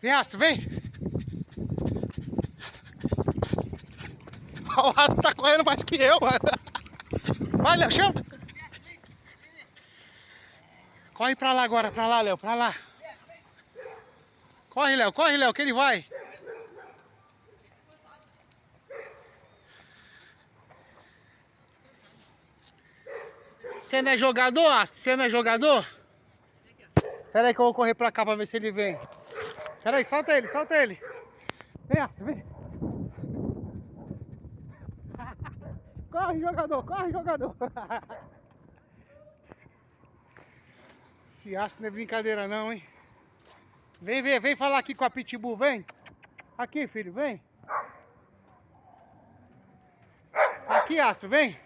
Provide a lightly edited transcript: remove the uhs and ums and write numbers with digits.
Vem, Astro, vem. O Astro tá correndo mais que eu, mano. Vai, Léo, chama. Corre pra lá agora, pra lá, Léo, pra lá. Corre, Léo, que ele vai. Você não é jogador, Astro? Você não é jogador? Pera aí que eu vou correr pra cá pra ver se ele vem. Pera aí, solta ele, solta ele. Vem, Astro, vem. Corre, jogador, corre, jogador. Esse Astro não é brincadeira não, hein. Vem falar aqui com a Pitbull, vem. Aqui, filho, vem. Aqui, Astro, vem.